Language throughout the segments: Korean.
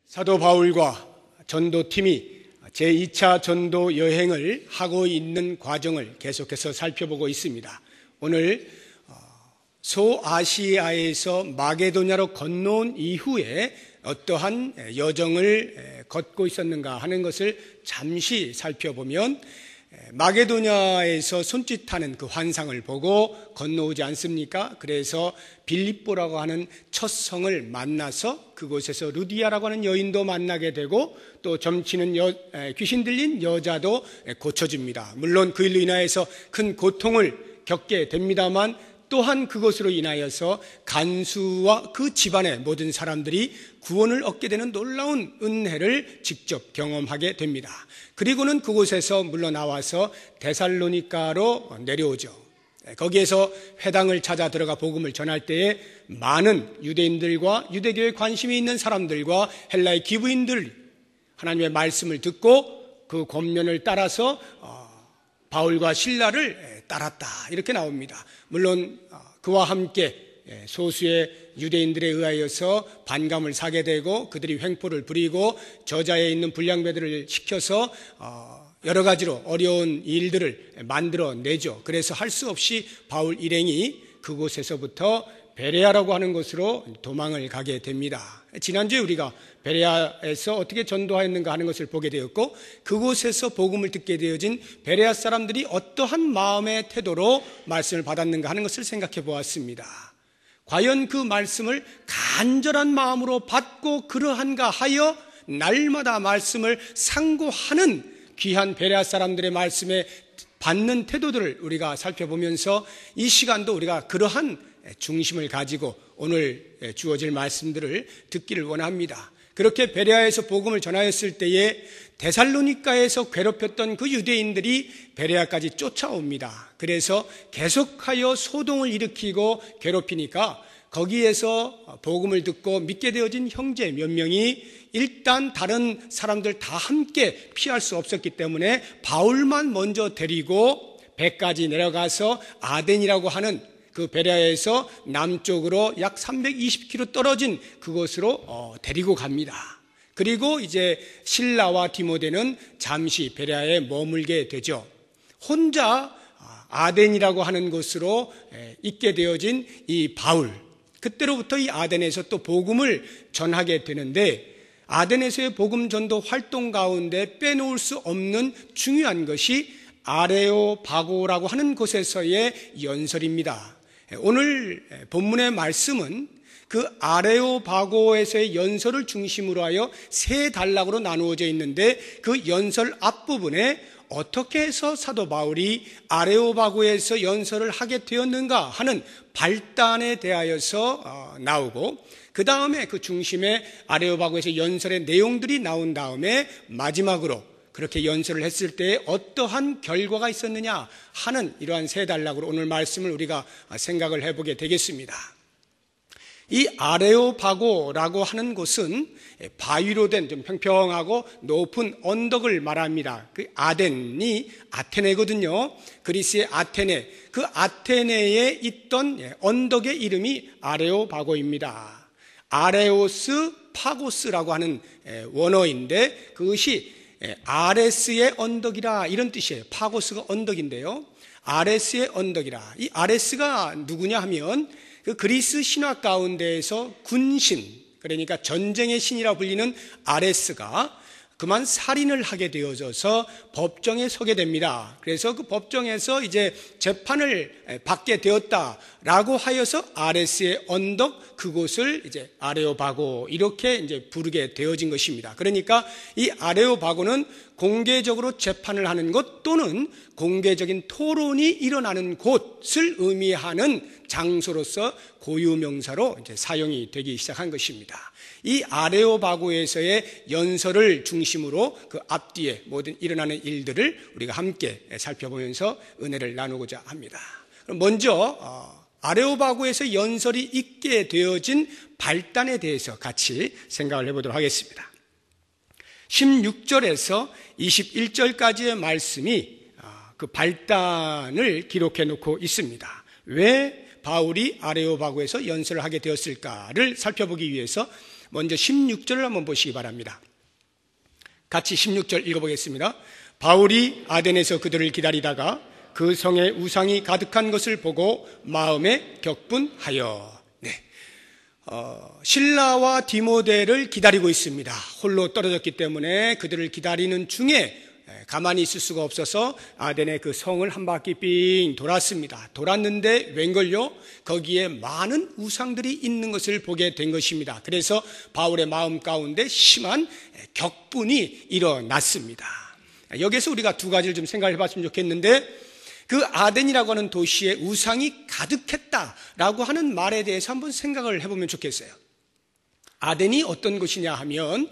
사도 바울과 전도팀이 제2차 전도 여행을 하고 있는 과정을 계속해서 살펴보고 있습니다. 오늘 소아시아에서 마게도냐로 건너온 이후에 어떠한 여정을 걷고 있었는가 하는 것을 잠시 살펴보면, 마게도냐에서 손짓하는 그 환상을 보고 건너오지 않습니까? 그래서 빌립보라고 하는 첫 성을 만나서 그곳에서 루디아라고 하는 여인도 만나게 되고, 또 점치는 귀신 들린 여자도 고쳐집니다. 물론 그 일로 인하여서 큰 고통을 겪게 됩니다만, 또한 그것으로 인하여서 간수와 그 집안의 모든 사람들이 구원을 얻게 되는 놀라운 은혜를 직접 경험하게 됩니다. 그리고는 그곳에서 물러나와서 데살로니가로 내려오죠. 거기에서 회당을 찾아 들어가 복음을 전할 때에 많은 유대인들과 유대교에 관심이 있는 사람들과 헬라의 기부인들 하나님의 말씀을 듣고 그 권면을 따라서 바울과 실라를 따랐다, 이렇게 나옵니다. 물론 그와 함께 소수의 유대인들에 의하여서 반감을 사게 되고, 그들이 횡포를 부리고 저자에 있는 불량배들을 시켜서 여러 가지로 어려운 일들을 만들어내죠. 그래서 할 수 없이 바울 일행이 그곳에서부터 베레아라고 하는 곳으로 도망을 가게 됩니다. 지난주에 우리가 베레아에서 어떻게 전도하였는가 하는 것을 보게 되었고, 그곳에서 복음을 듣게 되어진 베레아 사람들이 어떠한 마음의 태도로 말씀을 받았는가 하는 것을 생각해 보았습니다. 과연 그 말씀을 간절한 마음으로 받고 그러한가 하여 날마다 말씀을 상고하는 귀한 베레아 사람들의 말씀에 받는 태도들을 우리가 살펴보면서, 이 시간도 우리가 그러한 중심을 가지고 오늘 주어질 말씀들을 듣기를 원합니다. 그렇게 베레아에서 복음을 전하였을 때에 데살로니가에서 괴롭혔던 그 유대인들이 베레아까지 쫓아옵니다. 그래서 계속하여 소동을 일으키고 괴롭히니까 거기에서 복음을 듣고 믿게 되어진 형제 몇 명이 일단 다른 사람들 다 함께 피할 수 없었기 때문에 바울만 먼저 데리고 배까지 내려가서 아덴이라고 하는 그 베레아에서 남쪽으로 약 320km 떨어진 그곳으로 데리고 갑니다. 그리고 이제 실라와 디모데는 잠시 베레아에 머물게 되죠. 혼자 아덴이라고 하는 곳으로 있게 되어진 이 바울, 그때로부터 이 아덴에서 또 복음을 전하게 되는데, 아덴에서의 복음 전도 활동 가운데 빼놓을 수 없는 중요한 것이 아레오바고라고 하는 곳에서의 연설입니다. 오늘 본문의 말씀은 그 아레오바고에서의 연설을 중심으로 하여 세 단락으로 나누어져 있는데, 그 연설 앞부분에 어떻게 해서 사도 바울이 아레오바고에서 연설을 하게 되었는가 하는 발단에 대하여서 나오고, 그 다음에 그 중심에 아레오바고에서 연설의 내용들이 나온 다음에 마지막으로 그렇게 연설을 했을 때 어떠한 결과가 있었느냐 하는 이러한 세 단락으로 오늘 말씀을 우리가 생각을 해보게 되겠습니다. 이 아레오바고라고 하는 곳은 바위로 된 좀 평평하고 높은 언덕을 말합니다. 그 아덴이 아테네거든요. 그리스의 아테네, 그 아테네에 있던 언덕의 이름이 아레오바고입니다. 아레오스 파고스라고 하는 원어인데, 그것이 아레스의 언덕이라 이런 뜻이에요. 파고스가 언덕인데요, 아레스의 언덕이라. 이 아레스가 누구냐 하면 그 그리스 신화 가운데에서 군신, 그러니까 전쟁의 신이라 불리는 아레스가 그만 살인을 하게 되어져서 법정에 서게 됩니다. 그래서 그 법정에서 이제 재판을 받게 되었다라고 하여서 아레스의 언덕, 그곳을 이제 아레오바고 이렇게 이제 부르게 되어진 것입니다. 그러니까 이 아레오바고는 공개적으로 재판을 하는 곳 또는 공개적인 토론이 일어나는 곳을 의미하는 장소로서 고유명사로 이제 사용이 되기 시작한 것입니다. 이 아레오바고에서의 연설을 중심으로 그 앞뒤에 모든 일어나는 일들을 우리가 함께 살펴보면서 은혜를 나누고자 합니다. 먼저 아레오바고에서 연설이 있게 되어진 발단에 대해서 같이 생각을 해보도록 하겠습니다. 16절에서 21절까지의 말씀이 그 발단을 기록해 놓고 있습니다. 왜 바울이 아레오바고에서 연설을 하게 되었을까를 살펴보기 위해서 먼저 16절을 한번 보시기 바랍니다. 같이 16절 읽어보겠습니다. 바울이 아덴에서 그들을 기다리다가 그 성에 우상이 가득한 것을 보고 마음에 격분하여. 실라와 디모데를 기다리고 있습니다. 홀로 떨어졌기 때문에 그들을 기다리는 중에 가만히 있을 수가 없어서 아덴의 그 성을 한 바퀴 삥 돌았습니다. 돌았는데 웬걸요? 거기에 많은 우상들이 있는 것을 보게 된 것입니다. 그래서 바울의 마음 가운데 심한 격분이 일어났습니다. 여기서 우리가 두 가지를 좀 생각해 봤으면 좋겠는데, 그 아덴이라고 하는 도시에 우상이 가득했다라고 하는 말에 대해서 한번 생각을 해보면 좋겠어요. 아덴이 어떤 곳이냐 하면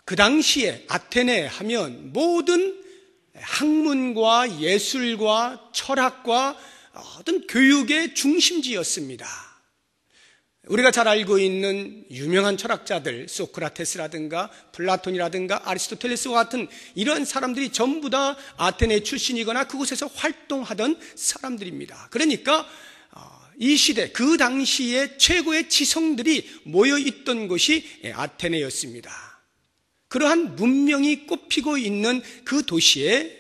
그 당시에 아테네 하면 모든 학문과 예술과 철학과 어떤 교육의 중심지였습니다. 우리가 잘 알고 있는 유명한 철학자들, 소크라테스라든가 플라톤이라든가 아리스토텔레스와 같은 이런 사람들이 전부 다 아테네 출신이거나 그곳에서 활동하던 사람들입니다. 그러니까 이 시대, 그 당시에 최고의 지성들이 모여있던 곳이 아테네였습니다. 그러한 문명이 꽃피고 있는 그 도시에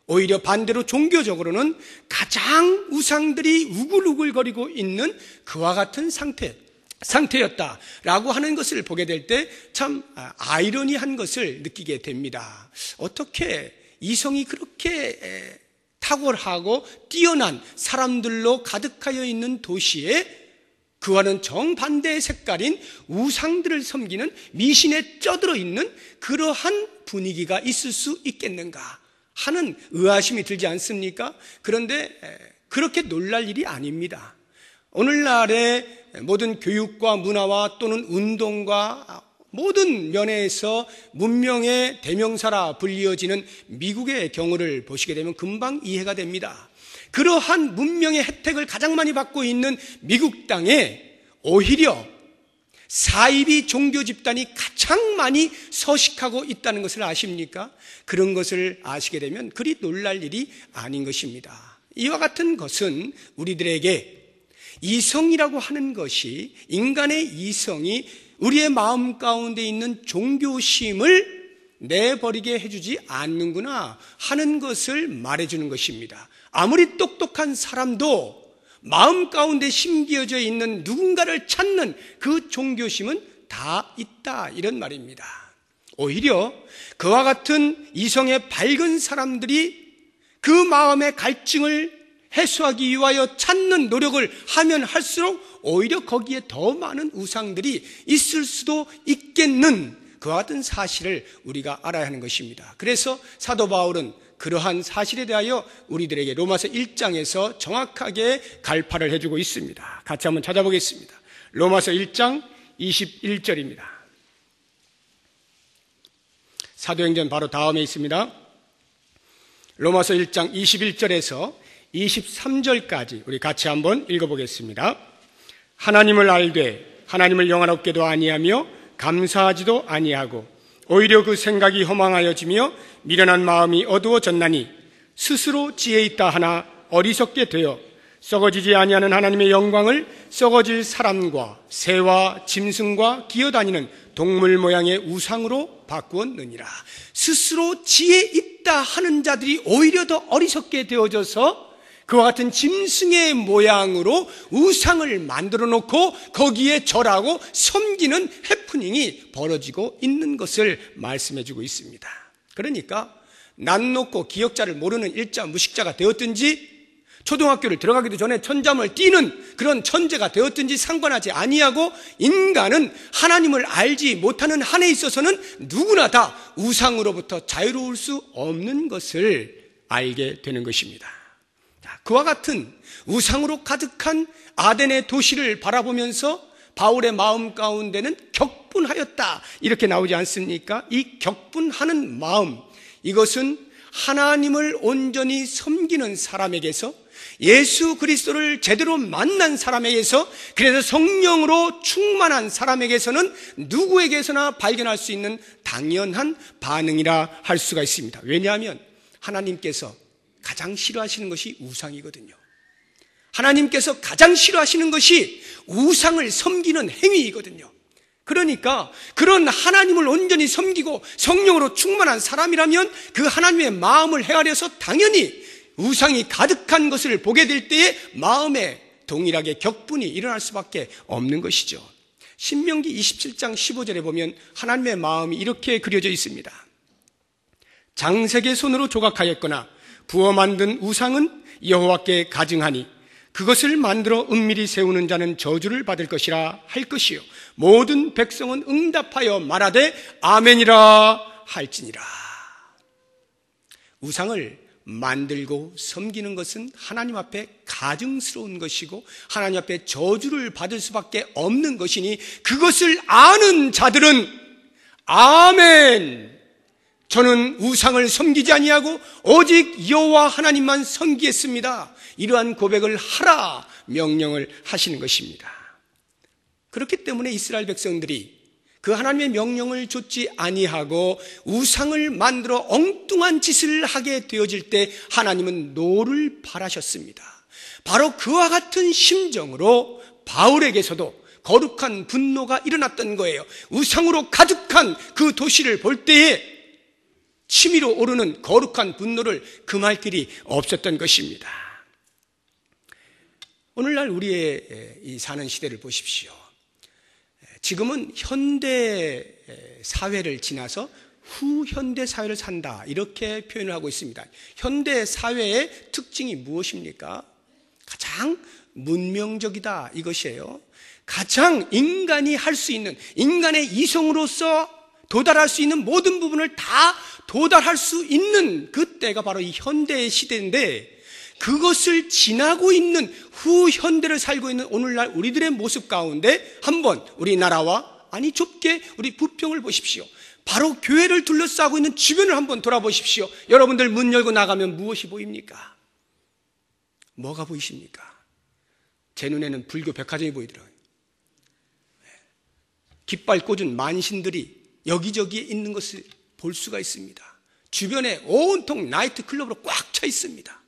오히려 반대로 종교적으로는 가장 우상들이 우글우글거리고 있는 그와 같은 상태였다라고 하는 것을 보게 될 때 참 아이러니한 것을 느끼게 됩니다. 어떻게 이성이 그렇게 탁월하고 뛰어난 사람들로 가득하여 있는 도시에 그와는 정반대의 색깔인 우상들을 섬기는 미신에 쩌들어 있는 그러한 분위기가 있을 수 있겠는가 하는 의아심이 들지 않습니까? 그런데 그렇게 놀랄 일이 아닙니다. 오늘날의 모든 교육과 문화와 또는 운동과 모든 면에서 문명의 대명사라 불리어지는 미국의 경우를 보시게 되면 금방 이해가 됩니다. 그러한 문명의 혜택을 가장 많이 받고 있는 미국 땅에 오히려 사이비 종교 집단이 가장 많이 서식하고 있다는 것을 아십니까? 그런 것을 아시게 되면 그리 놀랄 일이 아닌 것입니다. 이와 같은 것은 우리들에게 이성이라고 하는 것이, 인간의 이성이 우리의 마음 가운데 있는 종교심을 내버리게 해주지 않는구나 하는 것을 말해주는 것입니다. 아무리 똑똑한 사람도 마음 가운데 심겨져 있는 누군가를 찾는 그 종교심은 다 있다, 이런 말입니다. 오히려 그와 같은 이성의 밝은 사람들이 그 마음의 갈증을 해소하기 위하여 찾는 노력을 하면 할수록 오히려 거기에 더 많은 우상들이 있을 수도 있겠는 그와 같은 사실을 우리가 알아야 하는 것입니다. 그래서 사도 바울은 그러한 사실에 대하여 우리들에게 로마서 1장에서 정확하게 갈파를 해주고 있습니다. 같이 한번 찾아보겠습니다. 로마서 1장 21절입니다. 사도행전 바로 다음에 있습니다. 로마서 1장 21절에서 23절까지 우리 같이 한번 읽어보겠습니다. 하나님을 알되 하나님을 영화롭게도 아니하며 감사하지도 아니하고 오히려 그 생각이 허망하여지며 미련한 마음이 어두워졌나니 스스로 지혜 있다 하나 어리석게 되어 썩어지지 아니하는 하나님의 영광을 썩어질 사람과 새와 짐승과 기어다니는 동물 모양의 우상으로 바꾸었느니라. 스스로 지혜 있다 하는 자들이 오히려 더 어리석게 되어져서 그와 같은 짐승의 모양으로 우상을 만들어 놓고 거기에 절하고 섬기는 해프닝이 벌어지고 있는 것을 말씀해 주고 있습니다. 그러니까 난 놓고 기억자를 모르는 일자 무식자가 되었든지 초등학교를 들어가기도 전에 천잠을 뛰는 그런 천재가 되었든지 상관하지 아니하고 인간은 하나님을 알지 못하는 한에 있어서는 누구나 다 우상으로부터 자유로울 수 없는 것을 알게 되는 것입니다. 그와 같은 우상으로 가득한 아덴의 도시를 바라보면서 바울의 마음 가운데는 격분하였다 이렇게 나오지 않습니까? 이 격분하는 마음, 이것은 하나님을 온전히 섬기는 사람에게서, 예수 그리스도를 제대로 만난 사람에게서, 그래서 성령으로 충만한 사람에게서는 누구에게서나 발견할 수 있는 당연한 반응이라 할 수가 있습니다. 왜냐하면 하나님께서 가장 싫어하시는 것이 우상이거든요. 하나님께서 가장 싫어하시는 것이 우상을 섬기는 행위이거든요. 그러니까 그런 하나님을 온전히 섬기고 성령으로 충만한 사람이라면 그 하나님의 마음을 헤아려서 당연히 우상이 가득한 것을 보게 될 때에 마음에 동일하게 격분이 일어날 수밖에 없는 것이죠. 신명기 27장 15절에 보면 하나님의 마음이 이렇게 그려져 있습니다. 장색의 손으로 조각하였거나 부어 만든 우상은 여호와께 가증하니 그것을 만들어 은밀히 세우는 자는 저주를 받을 것이라 할 것이요 모든 백성은 응답하여 말하되 아멘이라 할지니라. 우상을 만들고 섬기는 것은 하나님 앞에 가증스러운 것이고 하나님 앞에 저주를 받을 수밖에 없는 것이니 그것을 아는 자들은 아멘, 저는 우상을 섬기지 아니하고 오직 여호와 하나님만 섬기겠습니다, 이러한 고백을 하라 명령을 하시는 것입니다. 그렇기 때문에 이스라엘 백성들이 그 하나님의 명령을 좇지 아니하고 우상을 만들어 엉뚱한 짓을 하게 되어질 때 하나님은 노를 발하셨습니다. 바로 그와 같은 심정으로 바울에게서도 거룩한 분노가 일어났던 거예요. 우상으로 가득한 그 도시를 볼 때에 치밀어 오르는 거룩한 분노를 금할 길이 없었던 것입니다. 오늘날 우리의 이 사는 시대를 보십시오. 지금은 현대 사회를 지나서 후현대 사회를 산다, 이렇게 표현을 하고 있습니다. 현대 사회의 특징이 무엇입니까? 가장 문명적이다, 이것이에요. 가장 인간이 할 수 있는, 인간의 이성으로서 도달할 수 있는 모든 부분을 다 도달할 수 있는 그때가 바로 이 현대의 시대인데, 그것을 지나고 있는 후현대를 살고 있는 오늘날 우리들의 모습 가운데 한번 우리나라와, 아니 좁게 우리 부평을 보십시오. 바로 교회를 둘러싸고 있는 주변을 한번 돌아보십시오. 여러분들 문 열고 나가면 무엇이 보입니까? 뭐가 보이십니까? 제 눈에는 불교 백화점이 보이더라고요. 깃발 꽂은 만신들이 여기저기에 있는 것을 볼 수가 있습니다. 주변에 온통 나이트 클럽으로 꽉 차 있습니다.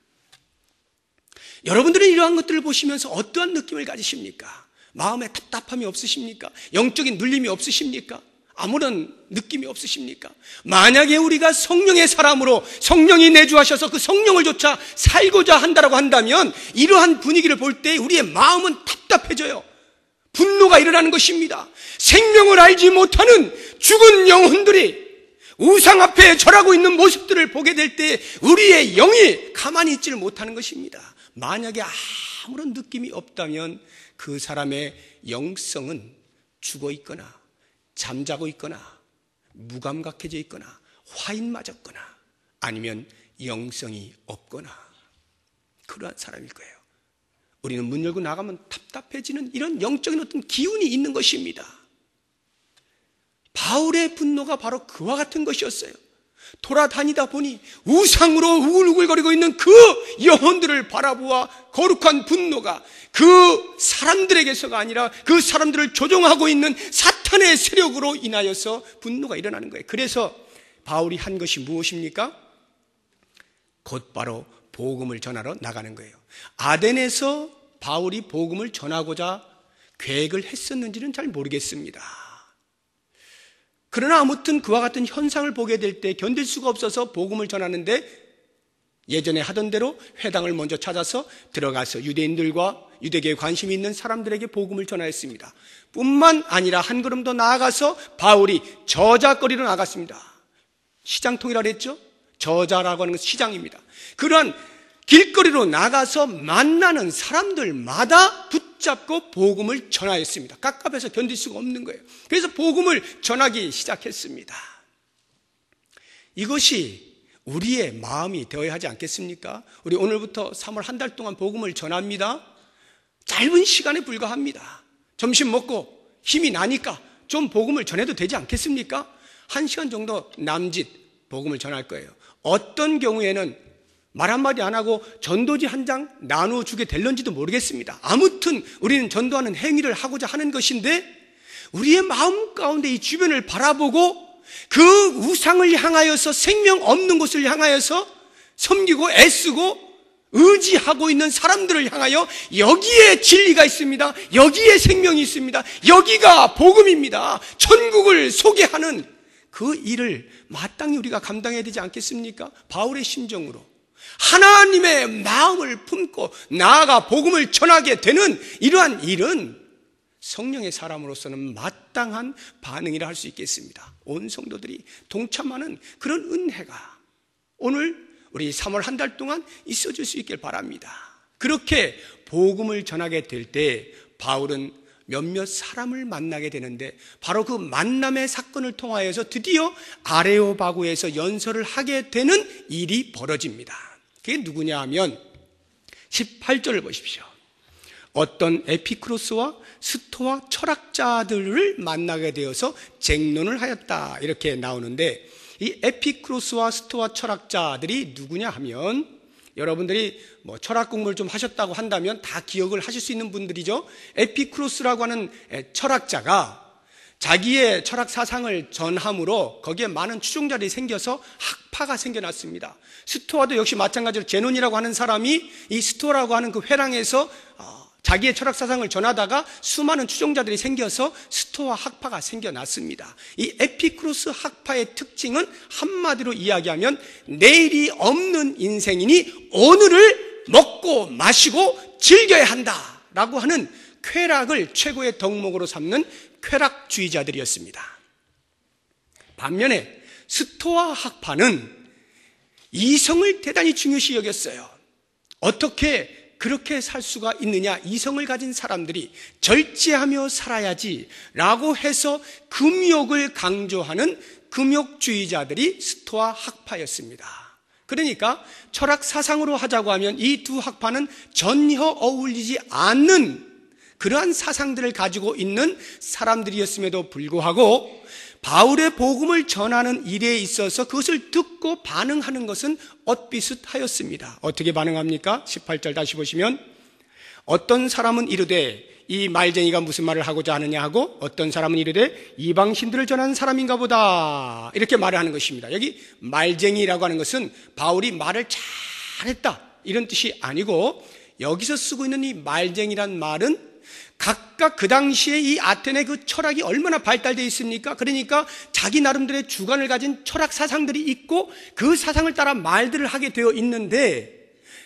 여러분들은 이러한 것들을 보시면서 어떠한 느낌을 가지십니까? 마음에 답답함이 없으십니까? 영적인 눌림이 없으십니까? 아무런 느낌이 없으십니까? 만약에 우리가 성령의 사람으로 성령이 내주하셔서 그 성령을 조차 살고자 한다라고 한다면 이러한 분위기를 볼 때 우리의 마음은 답답해져요. 분노가 일어나는 것입니다. 생명을 알지 못하는 죽은 영혼들이 우상 앞에 절하고 있는 모습들을 보게 될 때 우리의 영이 가만히 있지를 못하는 것입니다. 만약에 아무런 느낌이 없다면 그 사람의 영성은 죽어 있거나 잠자고 있거나 무감각해져 있거나 화인 맞았거나 아니면 영성이 없거나 그러한 사람일 거예요. 우리는 문 열고 나가면 답답해지는 이런 영적인 어떤 기운이 있는 것입니다. 바울의 분노가 바로 그와 같은 것이었어요. 돌아다니다 보니 우상으로 우글우글거리고 있는 그 영혼들을 바라보아 거룩한 분노가 그 사람들에게서가 아니라 그 사람들을 조종하고 있는 사탄의 세력으로 인하여서 분노가 일어나는 거예요. 그래서 바울이 한 것이 무엇입니까? 곧바로 복음을 전하러 나가는 거예요. 아덴에서 바울이 복음을 전하고자 계획을 했었는지는 잘 모르겠습니다. 그러나 아무튼 그와 같은 현상을 보게 될 때 견딜 수가 없어서 복음을 전하는데 예전에 하던 대로 회당을 먼저 찾아서 들어가서 유대인들과 유대계에 관심이 있는 사람들에게 복음을 전하였습니다. 뿐만 아니라 한 걸음 더 나아가서 바울이 저자거리로 나갔습니다. 시장통이라고 했죠? 저자라고 하는 것은 시장입니다. 그러한 길거리로 나가서 만나는 사람들마다 붙잡고 복음을 전하였습니다. 깝깝해서 견딜 수가 없는 거예요. 그래서 복음을 전하기 시작했습니다. 이것이 우리의 마음이 되어야 하지 않겠습니까? 우리 오늘부터 3월 한 달 동안 복음을 전합니다. 짧은 시간에 불과합니다. 점심 먹고 힘이 나니까 좀 복음을 전해도 되지 않겠습니까? 1시간 정도 남짓 복음을 전할 거예요. 어떤 경우에는 말 한마디 안 하고 전도지 한 장 나눠주게 될런지도 모르겠습니다. 아무튼 우리는 전도하는 행위를 하고자 하는 것인데 우리의 마음 가운데 이 주변을 바라보고 그 우상을 향하여서 생명 없는 곳을 향하여서 섬기고 애쓰고 의지하고 있는 사람들을 향하여 여기에 진리가 있습니다. 여기에 생명이 있습니다. 여기가 복음입니다. 천국을 소개하는 그 일을 마땅히 우리가 감당해야 되지 않겠습니까? 바울의 심정으로 하나님의 마음을 품고 나아가 복음을 전하게 되는 이러한 일은 성령의 사람으로서는 마땅한 반응이라 할 수 있겠습니다. 온 성도들이 동참하는 그런 은혜가 오늘 우리 3월 한 달 동안 있어줄 수 있길 바랍니다. 그렇게 복음을 전하게 될 때 바울은 몇몇 사람을 만나게 되는데 바로 그 만남의 사건을 통하여서 드디어 아레오바고에서 연설을 하게 되는 일이 벌어집니다. 그게 누구냐 하면 18절을 보십시오. 어떤 에피크로스와 스토아 철학자들을 만나게 되어서 쟁론을 하였다, 이렇게 나오는데, 이 에피크로스와 스토아 철학자들이 누구냐 하면 여러분들이 뭐 철학 공부를 좀 하셨다고 한다면 다 기억을 하실 수 있는 분들이죠. 에피크로스라고 하는 철학자가 자기의 철학 사상을 전함으로 거기에 많은 추종자들이 생겨서 학파가 생겨났습니다. 스토아도 역시 마찬가지로 제논이라고 하는 사람이 이 스토아라고 하는 그 회랑에서 자기의 철학 사상을 전하다가 수많은 추종자들이 생겨서 스토아 학파가 생겨났습니다. 이 에피크로스 학파의 특징은 한마디로 이야기하면 내일이 없는 인생이니 오늘을 먹고 마시고 즐겨야 한다라고 하는 쾌락을 최고의 덕목으로 삼는 쾌락주의자들이었습니다. 반면에 스토아 학파는 이성을 대단히 중요시 여겼어요. 어떻게 그렇게 살 수가 있느냐, 이성을 가진 사람들이 절제하며 살아야지 라고 해서 금욕을 강조하는 금욕주의자들이 스토아 학파였습니다. 그러니까 철학 사상으로 하자고 하면 이 두 학파는 전혀 어울리지 않는 그러한 사상들을 가지고 있는 사람들이었음에도 불구하고 바울의 복음을 전하는 일에 있어서 그것을 듣고 반응하는 것은 엇비슷하였습니다. 어떻게 반응합니까? 18절 다시 보시면 어떤 사람은 이르되 이 말쟁이가 무슨 말을 하고자 하느냐 하고 어떤 사람은 이르되 이방신들을 전하는 사람인가 보다, 이렇게 말을 하는 것입니다. 여기 말쟁이라고 하는 것은 바울이 말을 잘했다 이런 뜻이 아니고, 여기서 쓰고 있는 이 말쟁이란 말은 각각 그 당시에 이 아테네 그 철학이 얼마나 발달되어 있습니까? 그러니까 자기 나름대로의 주관을 가진 철학 사상들이 있고 그 사상을 따라 말들을 하게 되어 있는데,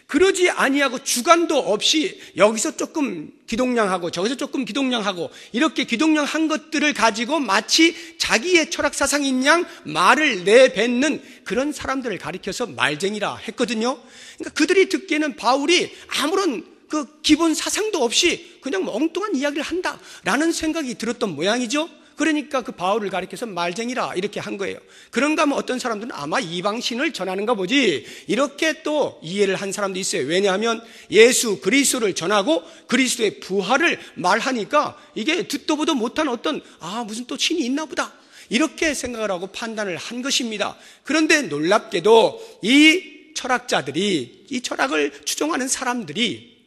그러지 아니하고 주관도 없이 여기서 조금 기동량하고 저기서 조금 기동량하고 이렇게 기동량한 것들을 가지고 마치 자기의 철학 사상인 양 말을 내뱉는 그런 사람들을 가리켜서 말쟁이라 했거든요. 그러니까 그들이 듣기에는 바울이 아무런 그 기본 사상도 없이 그냥 엉뚱한 이야기를 한다라는 생각이 들었던 모양이죠. 그러니까 그 바울을 가리켜서 말쟁이라 이렇게 한 거예요. 그런가 하면 어떤 사람들은 아마 이방신을 전하는가 보지 이렇게 또 이해를 한 사람도 있어요. 왜냐하면 예수 그리스도를 전하고 그리스도의 부활을 말하니까 이게 듣도 보도 못한 어떤 무슨 또 신이 있나 보다 이렇게 생각을 하고 판단을 한 것입니다. 그런데 놀랍게도 이 철학자들이, 이 철학을 추종하는 사람들이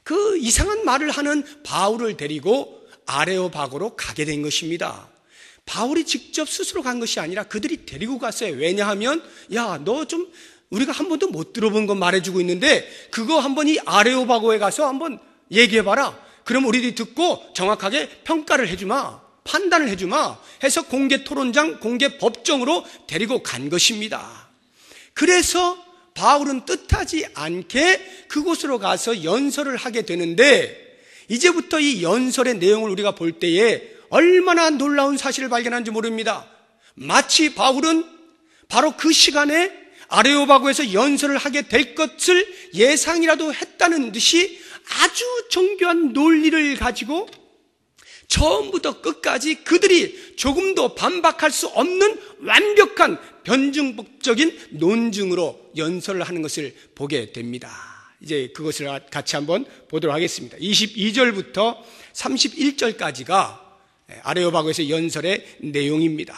그 이상한 말을 하는 바울을 데리고 아레오바고로 가게 된 것입니다. 바울이 직접 스스로 간 것이 아니라 그들이 데리고 갔어요. 왜냐하면 야, 너 좀 우리가 한 번도 못 들어본 거 말해주고 있는데 그거 한번 이 아레오바고에 가서 한번 얘기해봐라. 그럼 우리들이 듣고 정확하게 평가를 해주마, 판단을 해주마 해서 공개 토론장, 공개 법정으로 데리고 간 것입니다. 그래서 바울은 뜻하지 않게 그곳으로 가서 연설을 하게 되는데, 이제부터 이 연설의 내용을 우리가 볼 때에 얼마나 놀라운 사실을 발견하는지 모릅니다. 마치 바울은 바로 그 시간에 아레오바고에서 연설을 하게 될 것을 예상이라도 했다는 듯이 아주 정교한 논리를 가지고 처음부터 끝까지 그들이 조금도 반박할 수 없는 완벽한 변증법적인 논증으로 연설을 하는 것을 보게 됩니다. 이제 그것을 같이 한번 보도록 하겠습니다. 22절부터 31절까지가 아레오바고에서 연설의 내용입니다.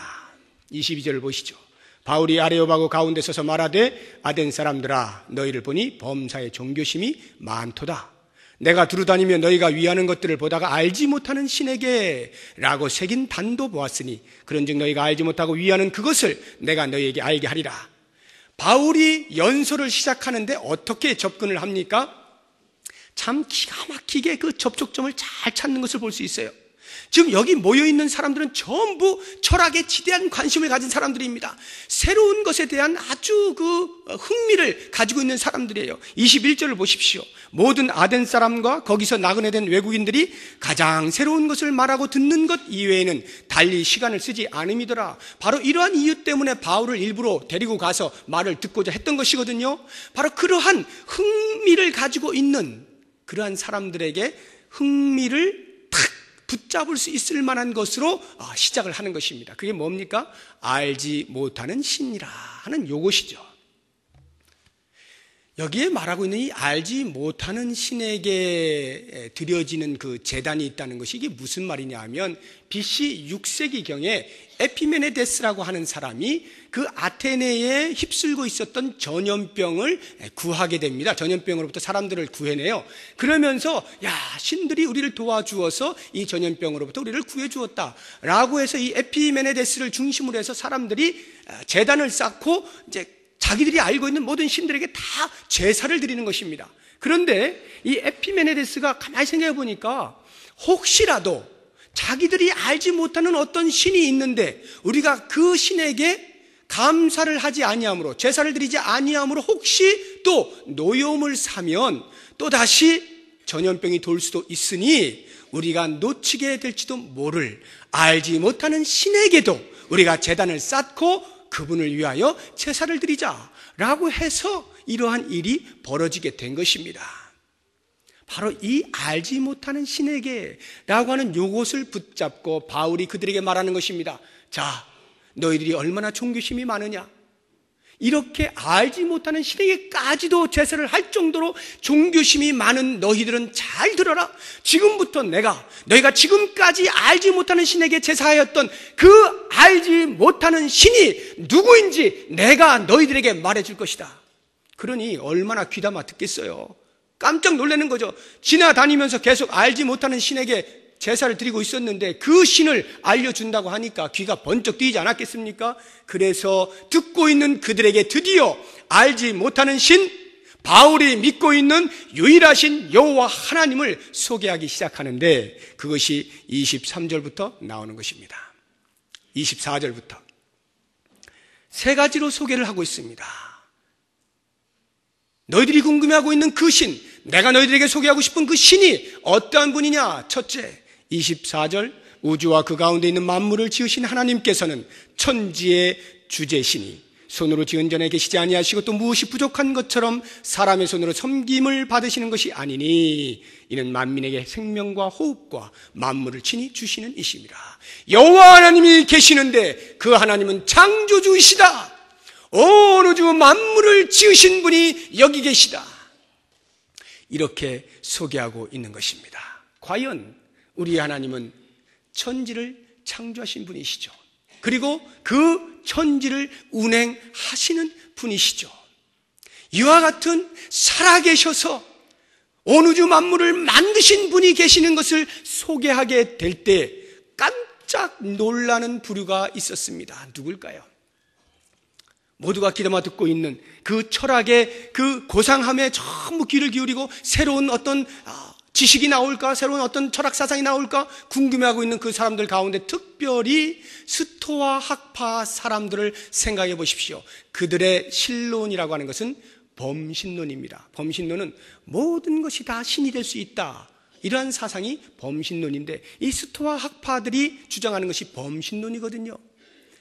22절을 보시죠. 바울이 아레오바고 가운데 서서 말하되 아덴 사람들아 너희를 보니 범사의 종교심이 많도다. 내가 두루다니며 너희가 위하는 것들을 보다가 알지 못하는 신에게 라고 새긴 단도 보았으니 그런즉 너희가 알지 못하고 위하는 그것을 내가 너희에게 알게 하리라. 바울이 연설을 시작하는데 어떻게 접근을 합니까? 참 기가 막히게 그 접촉점을 잘 찾는 것을 볼 수 있어요. 지금 여기 모여있는 사람들은 전부 철학에 지대한 관심을 가진 사람들입니다. 새로운 것에 대한 아주 흥미를 가지고 있는 사람들이에요. 21절을 보십시오. 모든 아덴 사람과 거기서 나그네된 외국인들이 가장 새로운 것을 말하고 듣는 것 이외에는 달리 시간을 쓰지 않음이더라. 바로 이러한 이유 때문에 바울을 일부러 데리고 가서 말을 듣고자 했던 것이거든요. 바로 그러한 흥미를 가지고 있는 그러한 사람들에게 흥미를 탁 붙잡을 수 있을 만한 것으로 시작을 하는 것입니다. 그게 뭡니까? 알지 못하는 신이라 하는 요것이죠. 여기에 말하고 있는 이 알지 못하는 신에게 드려지는 그 제단이 있다는 것이 이게 무슨 말이냐 하면 BC 6세기경에 에피메네데스라고 하는 사람이 그 아테네에 휩쓸고 있었던 전염병을 구하게 됩니다. 전염병으로부터 사람들을 구해내요. 그러면서 신들이 우리를 도와주어서 이 전염병으로부터 우리를 구해주었다 라고 해서 이 에피메네데스를 중심으로 해서 사람들이 제단을 쌓고 이제 자기들이 알고 있는 모든 신들에게 다 제사를 드리는 것입니다. 그런데 이 에피메네데스가 가만히 생각해 보니까 혹시라도 자기들이 알지 못하는 어떤 신이 있는데 우리가 그 신에게 감사를 하지 아니함으로 제사를 드리지 아니함으로 혹시 또 노여움을 사면 또다시 전염병이 돌 수도 있으니 우리가 놓치게 될지도 모를 알지 못하는 신에게도 우리가 제단을 쌓고 그분을 위하여 제사를 드리자라고 해서 이러한 일이 벌어지게 된 것입니다. 바로 이 알지 못하는 신에게 라고 하는 요것을 붙잡고 바울이 그들에게 말하는 것입니다. 자, 너희들이 얼마나 종교심이 많으냐? 이렇게 알지 못하는 신에게까지도 제사를 할 정도로 종교심이 많은 너희들은 잘 들어라. 지금부터 너희가 지금까지 알지 못하는 신에게 제사하였던 그 알지 못하는 신이 누구인지 내가 너희들에게 말해줄 것이다. 그러니 얼마나 귀담아 듣겠어요. 깜짝 놀라는 거죠. 지나다니면서 계속 알지 못하는 신에게 제사를 드리고 있었는데 그 신을 알려준다고 하니까 귀가 번쩍 뜨이지 않았겠습니까? 그래서 듣고 있는 그들에게 드디어 알지 못하는 신, 바울이 믿고 있는 유일하신 여호와 하나님을 소개하기 시작하는데 그것이 23절부터 나오는 것입니다. 24절부터 세 가지로 소개를 하고 있습니다. 너희들이 궁금해하고 있는 그 신, 내가 너희들에게 소개하고 싶은 그 신이 어떠한 분이냐? 첫째, 24절 우주와 그 가운데 있는 만물을 지으신 하나님께서는 천지의 주제시니 손으로 지은 전에 계시지 아니하시고 또 무엇이 부족한 것처럼 사람의 손으로 섬김을 받으시는 것이 아니니 이는 만민에게 생명과 호흡과 만물을 친히 주시는 이십니다. 여호와 하나님이 계시는데 그 하나님은 창조주이시다. 온 우주 만물을 지으신 분이 여기 계시다. 이렇게 소개하고 있는 것입니다. 과연 우리 하나님은 천지를 창조하신 분이시죠. 그리고 그 천지를 운행하시는 분이시죠. 이와 같은 살아계셔서 온 우주 만물을 만드신 분이 계시는 것을 소개하게 될 때 깜짝 놀라는 부류가 있었습니다. 누굴까요? 모두가 귀담아 듣고 있는 그 철학의 그 고상함에 전부 귀를 기울이고 새로운 어떤 지식이 나올까? 새로운 어떤 철학 사상이 나올까? 궁금해하고 있는 그 사람들 가운데 특별히 스토아 학파 사람들을 생각해 보십시오. 그들의 신론이라고 하는 것은 범신론입니다. 범신론은 모든 것이 다 신이 될 수 있다. 이러한 사상이 범신론인데 이 스토아 학파들이 주장하는 것이 범신론이거든요.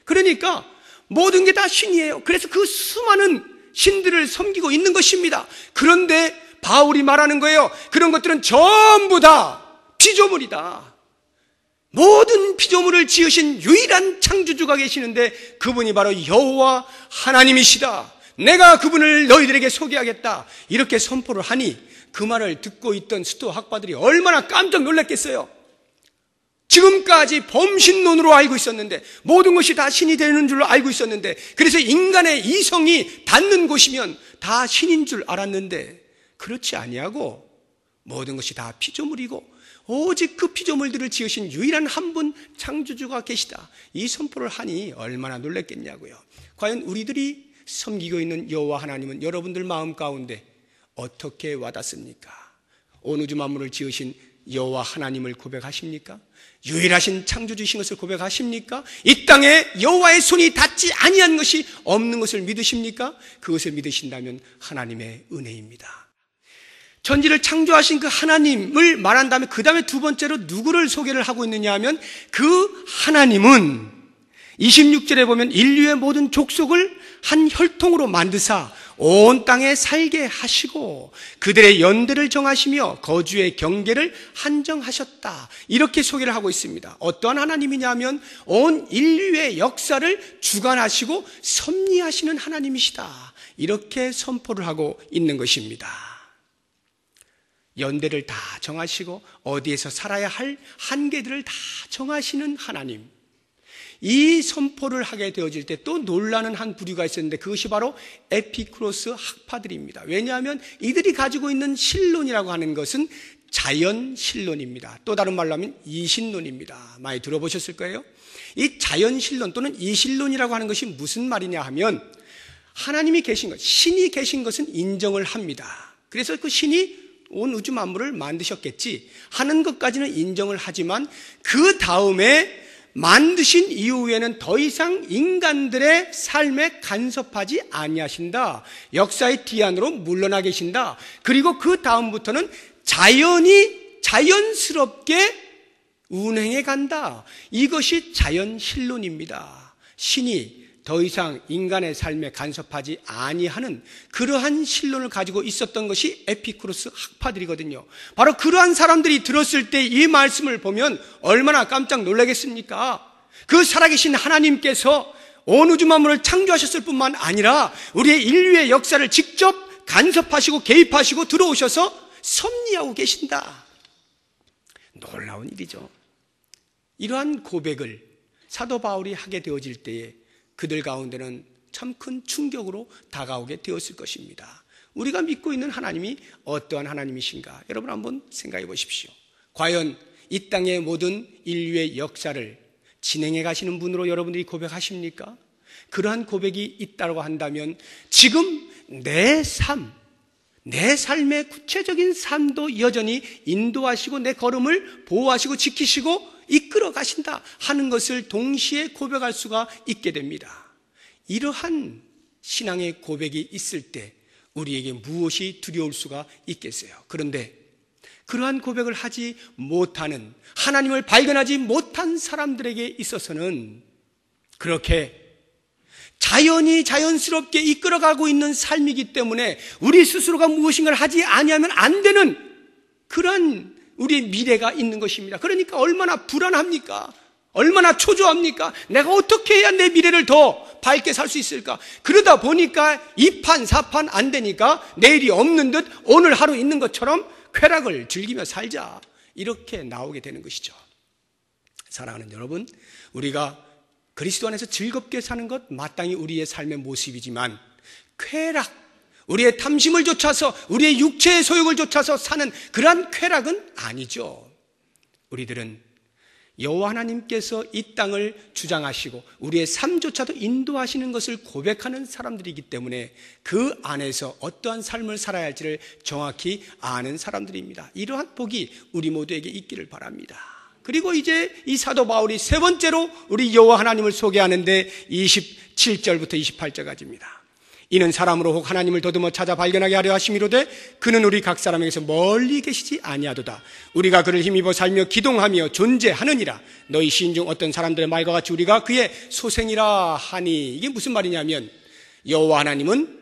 그러니까 모든 게 다 신이에요. 그래서 그 수많은 신들을 섬기고 있는 것입니다. 그런데 바울이 말하는 거예요. 그런 것들은 전부 다 피조물이다. 모든 피조물을 지으신 유일한 창조주가 계시는데 그분이 바로 여호와 하나님이시다. 내가 그분을 너희들에게 소개하겠다. 이렇게 선포를 하니 그 말을 듣고 있던 스토아 학파들이 얼마나 깜짝 놀랐겠어요. 지금까지 범신론으로 알고 있었는데 모든 것이 다 신이 되는 줄로 알고 있었는데 그래서 인간의 이성이 닿는 곳이면 다 신인 줄 알았는데 그렇지 아니하고 모든 것이 다 피조물이고 오직 그 피조물들을 지으신 유일한 한 분 창조주가 계시다. 이 선포를 하니 얼마나 놀랐겠냐고요. 과연 우리들이 섬기고 있는 여호와 하나님은 여러분들 마음 가운데 어떻게 와닿습니까? 온 우주 만물을 지으신 여호와 하나님을 고백하십니까? 유일하신 창조주신 것을 고백하십니까? 이 땅에 여호와의 손이 닿지 아니한 것이 없는 것을 믿으십니까? 그것을 믿으신다면 하나님의 은혜입니다. 천지를 창조하신 그 하나님을 말한 다음에 그 다음에 두 번째로 누구를 소개를 하고 있느냐 하면 그 하나님은 26절에 보면 인류의 모든 족속을 한 혈통으로 만드사 온 땅에 살게 하시고 그들의 연대를 정하시며 거주의 경계를 한정하셨다. 이렇게 소개를 하고 있습니다. 어떠한 하나님이냐 하면 온 인류의 역사를 주관하시고 섭리하시는 하나님이시다. 이렇게 선포를 하고 있는 것입니다. 연대를 다 정하시고 어디에서 살아야 할 한계들을 다 정하시는 하나님. 이 선포를 하게 되어질 때 또 놀라는 한 부류가 있었는데 그것이 바로 에피쿠로스 학파들입니다. 왜냐하면 이들이 가지고 있는 신론이라고 하는 것은 자연신론입니다. 또 다른 말로 하면 이신론입니다. 많이 들어보셨을 거예요. 이 자연신론 또는 이신론이라고 하는 것이 무슨 말이냐 하면 하나님이 계신 것, 신이 계신 것은 인정을 합니다. 그래서 그 신이 온 우주 만물을 만드셨겠지 하는 것까지는 인정을 하지만 그 다음에 만드신 이후에는 더 이상 인간들의 삶에 간섭하지 아니하신다. 역사의 뒤안으로 물러나 계신다. 그리고 그 다음부터는 자연이 자연스럽게 운행해 간다. 이것이 자연신론입니다. 신이 더 이상 인간의 삶에 간섭하지 아니하는 그러한 신론을 가지고 있었던 것이 에피쿠로스 학파들이거든요. 바로 그러한 사람들이 들었을 때 이 말씀을 보면 얼마나 깜짝 놀라겠습니까? 그 살아계신 하나님께서 온 우주 만물을 창조하셨을 뿐만 아니라 우리의 인류의 역사를 직접 간섭하시고 개입하시고 들어오셔서 섭리하고 계신다. 놀라운 일이죠. 이러한 고백을 사도 바울이 하게 되어질 때에 그들 가운데는 참 큰 충격으로 다가오게 되었을 것입니다. 우리가 믿고 있는 하나님이 어떠한 하나님이신가? 여러분 한번 생각해 보십시오. 과연 이 땅의 모든 인류의 역사를 진행해 가시는 분으로 여러분들이 고백하십니까? 그러한 고백이 있다고 한다면 지금 내 삶의 구체적인 삶도 여전히 인도하시고 내 걸음을 보호하시고 지키시고 이끌어 가신다 하는 것을 동시에 고백할 수가 있게 됩니다. 이러한 신앙의 고백이 있을 때 우리에게 무엇이 두려울 수가 있겠어요? 그런데 그러한 고백을 하지 못하는, 하나님을 발견하지 못한 사람들에게 있어서는 그렇게 자연이 자연스럽게 이끌어가고 있는 삶이기 때문에 우리 스스로가 무엇인가를 하지 아니하면 안 되는 그런 우리의 미래가 있는 것입니다. 그러니까 얼마나 불안합니까? 얼마나 초조합니까? 내가 어떻게 해야 내 미래를 더 밝게 살 수 있을까? 그러다 보니까 2판 4판 안 되니까 내일이 없는 듯 오늘 하루 있는 것처럼 쾌락을 즐기며 살자, 이렇게 나오게 되는 것이죠. 사랑하는 여러분, 우리가 그리스도 안에서 즐겁게 사는 것 마땅히 우리의 삶의 모습이지만 쾌락, 우리의 탐심을 좇아서 우리의 육체의 소욕을 좇아서 사는 그러한 쾌락은 아니죠. 우리들은 여호와 하나님께서 이 땅을 주장하시고 우리의 삶조차도 인도하시는 것을 고백하는 사람들이기 때문에 그 안에서 어떠한 삶을 살아야 할지를 정확히 아는 사람들입니다. 이러한 복이 우리 모두에게 있기를 바랍니다. 그리고 이제 이 사도 바울이 세 번째로 우리 여호와 하나님을 소개하는데 27절부터 28절까지입니다. 이는 사람으로 혹 하나님을 더듬어 찾아 발견하게 하려 하심이로되 그는 우리 각 사람에게서 멀리 계시지 아니하도다. 우리가 그를 힘입어 살며 기동하며 존재하느니라. 너희 시인 중 어떤 사람들의 말과 같이 우리가 그의 소생이라 하니. 이게 무슨 말이냐면 여호와 하나님은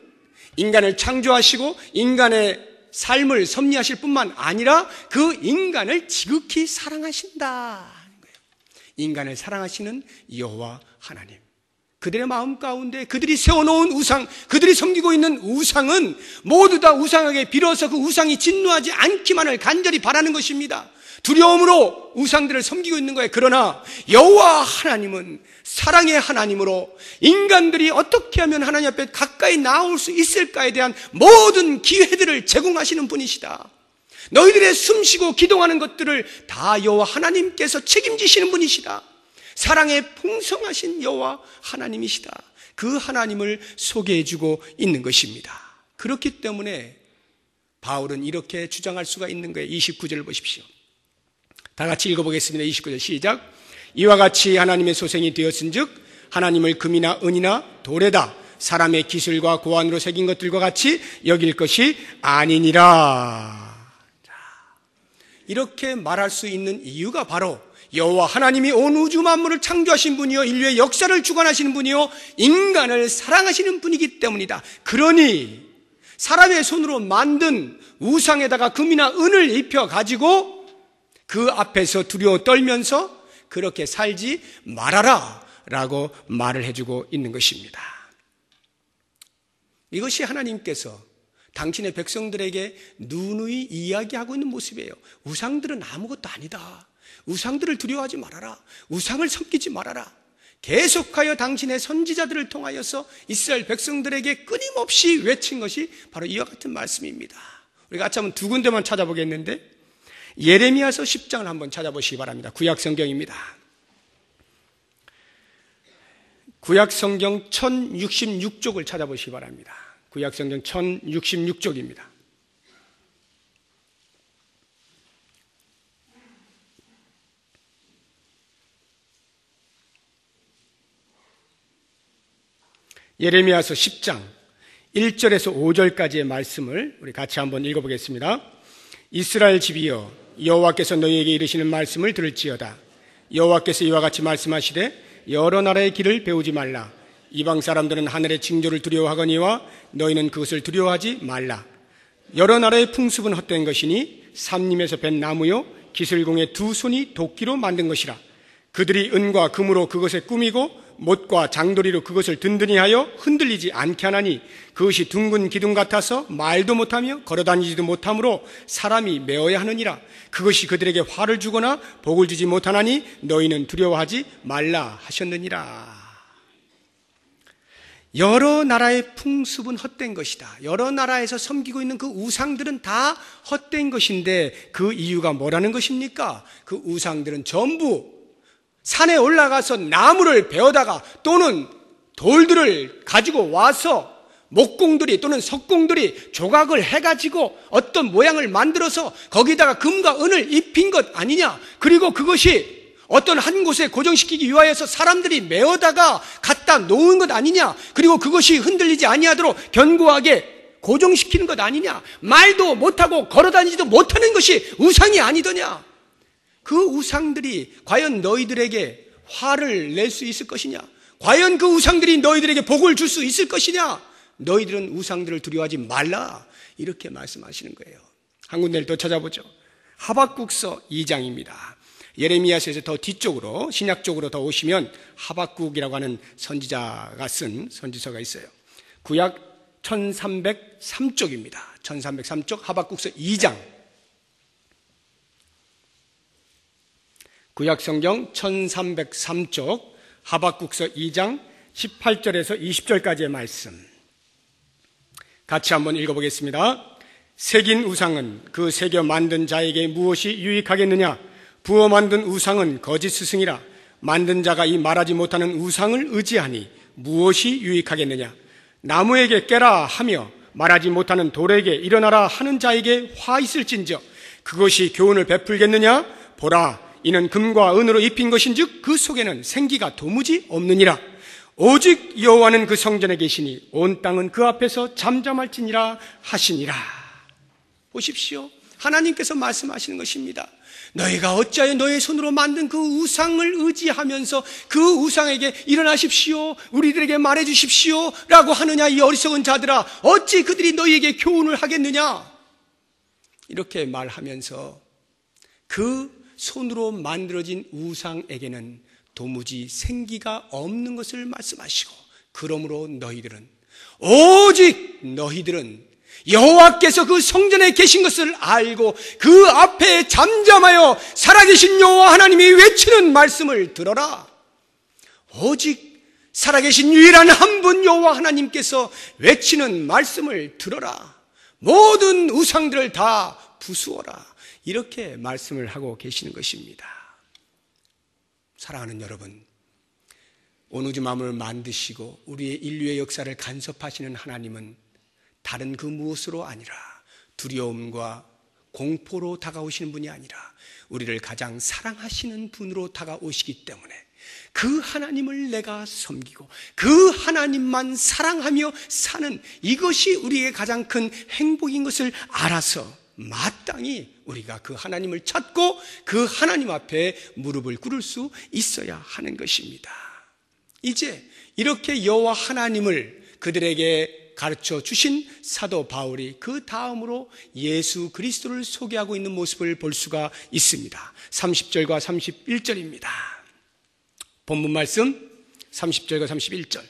인간을 창조하시고 인간의 삶을 섭리하실 뿐만 아니라 그 인간을 지극히 사랑하신다. 인간을 사랑하시는 여호와 하나님, 그들의 마음 가운데 그들이 세워놓은 우상, 그들이 섬기고 있는 우상은 모두 다 우상에게 빌어서 그 우상이 진노하지 않기만을 간절히 바라는 것입니다. 두려움으로 우상들을 섬기고 있는 거예요. 그러나 여호와 하나님은 사랑의 하나님으로 인간들이 어떻게 하면 하나님 앞에 가까이 나올 수 있을까에 대한 모든 기회들을 제공하시는 분이시다. 너희들의 숨쉬고 기도하는 것들을 다 여호와 하나님께서 책임지시는 분이시다. 사랑의 풍성하신 여호와 하나님이시다. 그 하나님을 소개해주고 있는 것입니다. 그렇기 때문에 바울은 이렇게 주장할 수가 있는 거예요. 29절을 보십시오. 다 같이 읽어보겠습니다. 29절 시작. 이와 같이 하나님의 소생이 되었은즉 하나님을 금이나 은이나 돌에다 사람의 기술과 고안으로 새긴 것들과 같이 여길 것이 아니니라. 자, 이렇게 말할 수 있는 이유가 바로 여호와 하나님이 온 우주 만물을 창조하신 분이요 인류의 역사를 주관하시는 분이요 인간을 사랑하시는 분이기 때문이다. 그러니 사람의 손으로 만든 우상에다가 금이나 은을 입혀가지고 그 앞에서 두려워 떨면서 그렇게 살지 말아라 라고 말을 해주고 있는 것입니다. 이것이 하나님께서 당신의 백성들에게 누누이 이야기하고 있는 모습이에요. 우상들은 아무것도 아니다. 우상들을 두려워하지 말아라. 우상을 섬기지 말아라. 계속하여 당신의 선지자들을 통하여서 이스라엘 백성들에게 끊임없이 외친 것이 바로 이와 같은 말씀입니다. 우리가 같이 한번 두 군데만 찾아보겠는데 예레미야서 10장을 한번 찾아보시기 바랍니다. 구약성경입니다. 구약성경 1066쪽을 찾아보시기 바랍니다. 구약성경 1066쪽입니다. 예레미야서 10장 1절에서 5절까지의 말씀을 우리 같이 한번 읽어보겠습니다. 이스라엘 집이여 여호와께서 너희에게 이르시는 말씀을 들을지어다. 여호와께서 이와 같이 말씀하시되 여러 나라의 길을 배우지 말라. 이방 사람들은 하늘의 징조를 두려워하거니와 너희는 그것을 두려워하지 말라. 여러 나라의 풍습은 헛된 것이니 삼림에서 벤 나무요 기슬공의 두 손이 도끼로 만든 것이라. 그들이 은과 금으로 그것에 꾸미고 못과 장도리로 그것을 든든히 하여 흔들리지 않게 하나니 그것이 둥근 기둥 같아서 말도 못하며 걸어다니지도 못하므로 사람이 메어야 하느니라. 그것이 그들에게 화를 주거나 복을 주지 못하나니 너희는 두려워하지 말라 하셨느니라. 여러 나라의 풍습은 헛된 것이다. 여러 나라에서 섬기고 있는 그 우상들은 다 헛된 것인데 그 이유가 뭐라는 것입니까? 그 우상들은 전부 산에 올라가서 나무를 베어다가 또는 돌들을 가지고 와서 목공들이 또는 석공들이 조각을 해가지고 어떤 모양을 만들어서 거기다가 금과 은을 입힌 것 아니냐. 그리고 그것이 어떤 한 곳에 고정시키기 위하여서 사람들이 메어다가 갖다 놓은 것 아니냐. 그리고 그것이 흔들리지 아니하도록 견고하게 고정시키는 것 아니냐. 말도 못하고 걸어다니지도 못하는 것이 우상이 아니더냐. 그 우상들이 과연 너희들에게 화를 낼 수 있을 것이냐? 과연 그 우상들이 너희들에게 복을 줄 수 있을 것이냐? 너희들은 우상들을 두려워하지 말라. 이렇게 말씀하시는 거예요. 한 군데를 더 찾아보죠. 하박국서 2장입니다. 예레미야서에서 더 뒤쪽으로 신약 쪽으로 더 오시면 하박국이라고 하는 선지자가 쓴 선지서가 있어요. 구약 1303쪽입니다. 1303쪽 하박국서 2장. 구약성경 1303쪽 하박국서 2장 18절에서 20절까지의 말씀 같이 한번 읽어보겠습니다. 새긴 우상은 그 새겨 만든 자에게 무엇이 유익하겠느냐? 부어 만든 우상은 거짓 스승이라. 만든 자가 이 말하지 못하는 우상을 의지하니 무엇이 유익하겠느냐? 나무에게 깨라 하며 말하지 못하는 돌에게 일어나라 하는 자에게 화 있을진저 그것이 교훈을 베풀겠느냐? 보라, 이는 금과 은으로 입힌 것인즉 그 속에는 생기가 도무지 없느니라. 오직 여호와는 그 성전에 계시니 온 땅은 그 앞에서 잠잠할지니라 하시니라. 보십시오. 하나님께서 말씀하시는 것입니다. 너희가 어찌하여 너의 손으로 만든 그 우상을 의지하면서 그 우상에게 일어나십시오, 우리들에게 말해주십시오 라고 하느냐. 이 어리석은 자들아, 어찌 그들이 너희에게 교훈을 하겠느냐. 이렇게 말하면서 그 손으로 만들어진 우상에게는 도무지 생기가 없는 것을 말씀하시고, 그러므로 오직 너희들은 여호와께서 그 성전에 계신 것을 알고 그 앞에 잠잠하여 살아계신 여호와 하나님이 외치는 말씀을 들어라. 오직 살아계신 유일한 한 분 여호와 하나님께서 외치는 말씀을 들어라. 모든 우상들을 다 부수어라. 이렇게 말씀을 하고 계시는 것입니다. 사랑하는 여러분, 온 우주 만물을 만드시고 우리의 인류의 역사를 간섭하시는 하나님은 다른 그 무엇으로 아니라 두려움과 공포로 다가오시는 분이 아니라 우리를 가장 사랑하시는 분으로 다가오시기 때문에 그 하나님을 내가 섬기고 그 하나님만 사랑하며 사는 이것이 우리의 가장 큰 행복인 것을 알아서 마땅히 우리가 그 하나님을 찾고 그 하나님 앞에 무릎을 꿇을 수 있어야 하는 것입니다. 이제 이렇게 여호와 하나님을 그들에게 가르쳐 주신 사도 바울이 그 다음으로 예수 그리스도를 소개하고 있는 모습을 볼 수가 있습니다. 30절과 31절입니다. 본문 말씀 30절과 31절.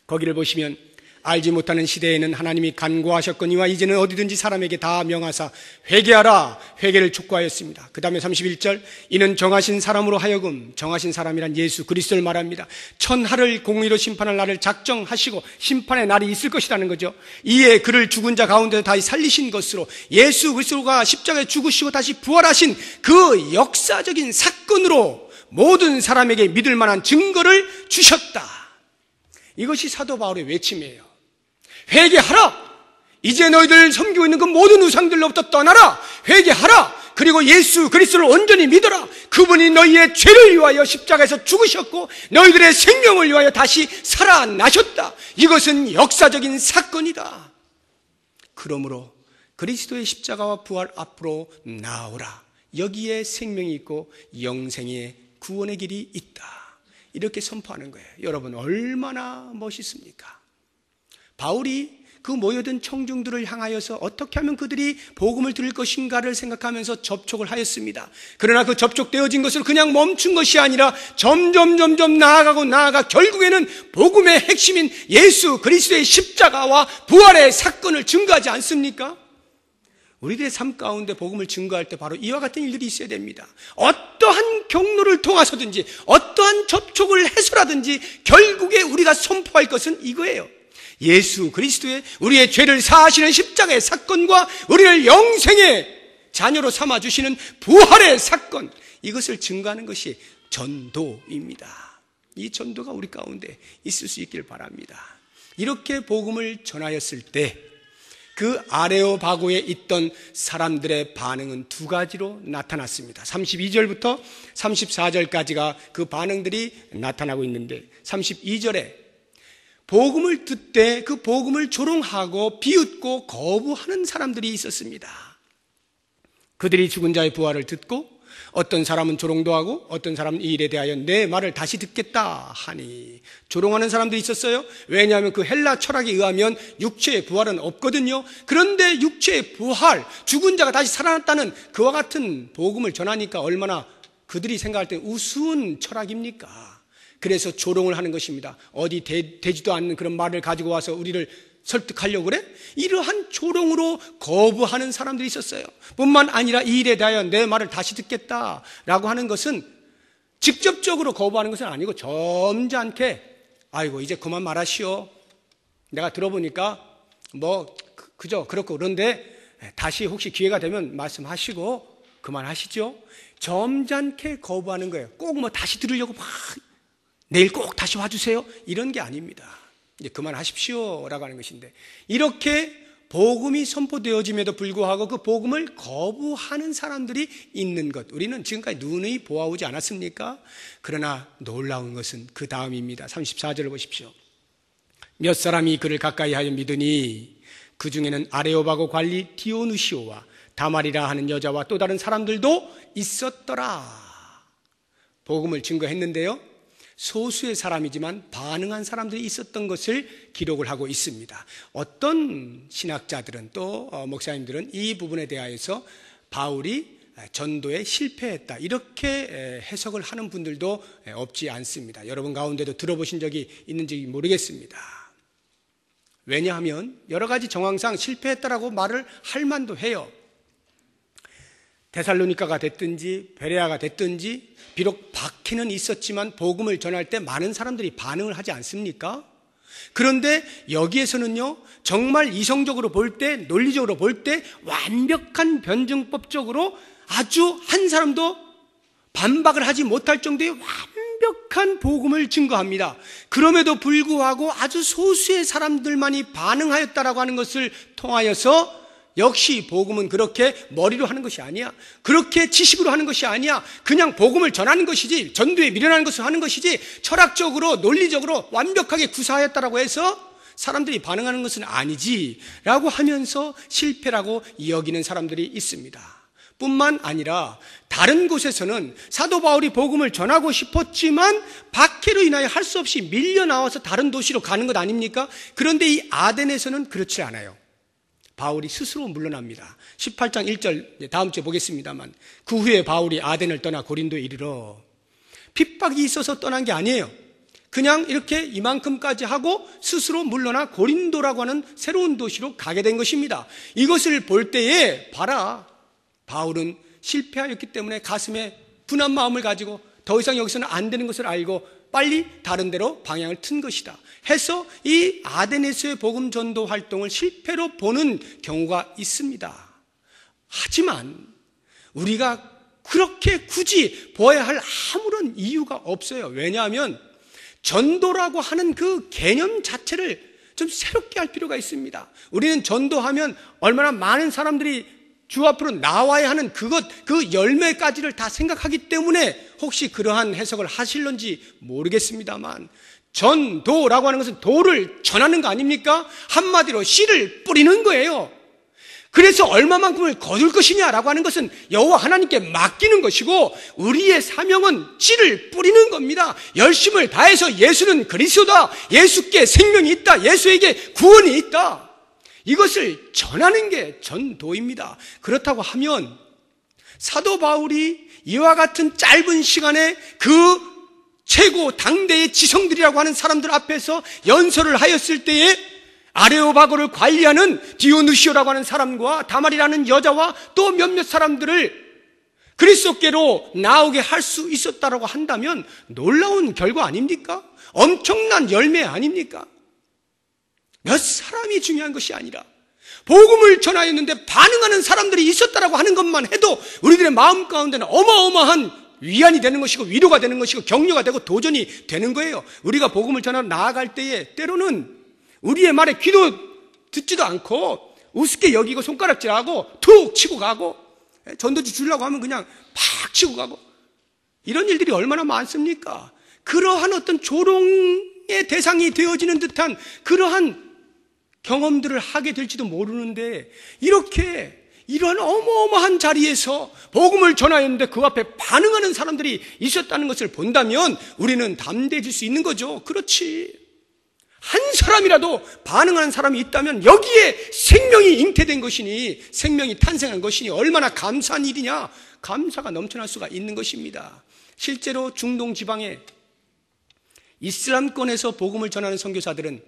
거기를 보시면 알지 못하는 시대에는 하나님이 간구하셨거니와 이제는 어디든지 사람에게 다 명하사 회개하라 회개를 촉구하였습니다. 그 다음에 31절 이는 정하신 사람으로 하여금, 정하신 사람이란 예수 그리스도를 말합니다. 천하를 공의로 심판할 날을 작정하시고 심판의 날이 있을 것이라는 거죠. 이에 그를 죽은 자 가운데서 다시 살리신 것으로 예수 그리스도가 십자가에 죽으시고 다시 부활하신 그 역사적인 사건으로 모든 사람에게 믿을 만한 증거를 주셨다. 이것이 사도 바울의 외침이에요. 회개하라! 이제 너희들 섬기고 있는 그 모든 우상들로부터 떠나라! 회개하라! 그리고 예수 그리스도를 온전히 믿어라! 그분이 너희의 죄를 위하여 십자가에서 죽으셨고 너희들의 생명을 위하여 다시 살아나셨다. 이것은 역사적인 사건이다. 그러므로 그리스도의 십자가와 부활 앞으로 나오라. 여기에 생명이 있고 영생의 구원의 길이 있다. 이렇게 선포하는 거예요. 여러분 얼마나 멋있습니까? 바울이 그 모여든 청중들을 향하여서 어떻게 하면 그들이 복음을 들을 것인가를 생각하면서 접촉을 하였습니다. 그러나 그 접촉되어진 것을 그냥 멈춘 것이 아니라 점점 나아가 결국에는 복음의 핵심인 예수 그리스도의 십자가와 부활의 사건을 증거하지 않습니까? 우리들의 삶 가운데 복음을 증거할 때 바로 이와 같은 일들이 있어야 됩니다. 어떠한 경로를 통해서든지 어떠한 접촉을 해서라든지 결국에 우리가 선포할 것은 이거예요. 예수 그리스도의 우리의 죄를 사하시는 십자가의 사건과 우리를 영생의 자녀로 삼아주시는 부활의 사건, 이것을 증거하는 것이 전도입니다. 이 전도가 우리 가운데 있을 수 있길 바랍니다. 이렇게 복음을 전하였을 때 그 아레오바고에 있던 사람들의 반응은 두 가지로 나타났습니다. 32절부터 34절까지가 그 반응들이 나타나고 있는데 32절에 복음을 듣되 그 복음을 조롱하고 비웃고 거부하는 사람들이 있었습니다. 그들이 죽은 자의 부활을 듣고 어떤 사람은 조롱도 하고 어떤 사람은 이 일에 대하여 내 말을 다시 듣겠다 하니 조롱하는 사람들이 있었어요. 왜냐하면 그 헬라 철학에 의하면 육체의 부활은 없거든요. 그런데 육체의 부활, 죽은 자가 다시 살아났다는 그와 같은 복음을 전하니까 얼마나 그들이 생각할 때 우스운 철학입니까? 그래서 조롱을 하는 것입니다. 어디 되지도 않는 그런 말을 가지고 와서 우리를 설득하려고 그래? 이러한 조롱으로 거부하는 사람들이 있었어요. 뿐만 아니라 이 일에 대하여 내 말을 다시 듣겠다라고 하는 것은 직접적으로 거부하는 것은 아니고 점잖게 아이고 이제 그만 말하시오. 내가 들어보니까 그저 그렇고 그런데 다시 혹시 기회가 되면 말씀하시고 그만하시죠. 점잖게 거부하는 거예요. 꼭 다시 들으려고 막 내일 꼭 다시 와주세요. 이런 게 아닙니다. 이제 그만하십시오 라고 하는 것인데 이렇게 복음이 선포되어짐에도 불구하고 그 복음을 거부하는 사람들이 있는 것 우리는 지금까지 누누이 보아오지 않았습니까? 그러나 놀라운 것은 그 다음입니다. 34절을 보십시오. 몇 사람이 그를 가까이 하여 믿으니 그 중에는 아레오바고 관리 디오누시오와 다말이라 하는 여자와 또 다른 사람들도 있었더라. 복음을 증거했는데요, 소수의 사람이지만 반응한 사람들이 있었던 것을 기록을 하고 있습니다. 어떤 신학자들은 또 목사님들은 이 부분에 대하여서 바울이 전도에 실패했다 이렇게 해석을 하는 분들도 없지 않습니다. 여러분 가운데도 들어보신 적이 있는지 모르겠습니다. 왜냐하면 여러 가지 정황상 실패했다라고 말을 할 만도 해요. 데살로니가가 됐든지 베레아가 됐든지 비록 박해는 있었지만 복음을 전할 때 많은 사람들이 반응을 하지 않습니까? 그런데 여기에서는요, 정말 이성적으로 볼 때, 논리적으로 볼 때 완벽한 변증법적으로 아주 한 사람도 반박을 하지 못할 정도의 완벽한 복음을 증거합니다. 그럼에도 불구하고 아주 소수의 사람들만이 반응하였다라고 하는 것을 통하여서 역시 복음은 그렇게 머리로 하는 것이 아니야. 그렇게 지식으로 하는 것이 아니야. 그냥 복음을 전하는 것이지, 전도에 미련하는 것을 하는 것이지, 철학적으로 논리적으로 완벽하게 구사하였다라고 해서 사람들이 반응하는 것은 아니지라고 하면서 실패라고 여기는 사람들이 있습니다. 뿐만 아니라 다른 곳에서는 사도 바울이 복음을 전하고 싶었지만 박해로 인하여 할 수 없이 밀려나와서 다른 도시로 가는 것 아닙니까? 그런데 이 아덴에서는 그렇지 않아요. 바울이 스스로 물러납니다. 18장 1절 다음 주에 보겠습니다만, 그 후에 바울이 아덴을 떠나 고린도에 이르러, 핍박이 있어서 떠난 게 아니에요. 그냥 이렇게 이만큼까지 하고 스스로 물러나 고린도라고 하는 새로운 도시로 가게 된 것입니다. 이것을 볼 때에 봐라, 바울은 실패하였기 때문에 가슴에 분한 마음을 가지고 더 이상 여기서는 안 되는 것을 알고 빨리 다른 데로 방향을 튼 것이다 해서 이 아덴에서의 복음 전도 활동을 실패로 보는 경우가 있습니다. 하지만 우리가 그렇게 굳이 보아야 할 아무런 이유가 없어요. 왜냐하면 전도라고 하는 그 개념 자체를 좀 새롭게 할 필요가 있습니다. 우리는 전도하면 얼마나 많은 사람들이 주 앞으로 나와야 하는 그 열매까지를 다 생각하기 때문에 혹시 그러한 해석을 하실런지 모르겠습니다만, 전도라고 하는 것은 도를 전하는 거 아닙니까? 한마디로 씨를 뿌리는 거예요. 그래서 얼마만큼을 거둘 것이냐라고 하는 것은 여호와 하나님께 맡기는 것이고, 우리의 사명은 씨를 뿌리는 겁니다. 열심을 다해서 예수는 그리스도다, 예수께 생명이 있다, 예수에게 구원이 있다, 이것을 전하는 게 전도입니다. 그렇다고 하면 사도 바울이 이와 같은 짧은 시간에 그 최고 당대의 지성들이라고 하는 사람들 앞에서 연설을 하였을 때에 아레오바고를 관리하는 디오누시오라고 하는 사람과 다말이라는 여자와 또 몇몇 사람들을 그리스도께로 나오게 할 수 있었다라고 한다면 놀라운 결과 아닙니까? 엄청난 열매 아닙니까? 몇 사람이 중요한 것이 아니라 복음을 전하였는데 반응하는 사람들이 있었다라고 하는 것만 해도 우리들의 마음 가운데는 어마어마한 위안이 되는 것이고 위로가 되는 것이고 격려가 되고 도전이 되는 거예요. 우리가 복음을 전하러 나아갈 때에 때로는 우리의 말에 귀도 듣지도 않고 우습게 여기고 손가락질하고 툭 치고 가고, 전도지 주려고 하면 그냥 팍 치고 가고, 이런 일들이 얼마나 많습니까? 그러한 어떤 조롱의 대상이 되어지는 듯한 그러한 경험들을 하게 될지도 모르는데, 이러한 어마어마한 자리에서 복음을 전하였는데 그 앞에 반응하는 사람들이 있었다는 것을 본다면 우리는 담대해질 수 있는 거죠. 그렇지, 한 사람이라도 반응하는 사람이 있다면 여기에 생명이 잉태된 것이니, 생명이 탄생한 것이니 얼마나 감사한 일이냐, 감사가 넘쳐날 수가 있는 것입니다. 실제로 중동 지방에 이슬람권에서 복음을 전하는 선교사들은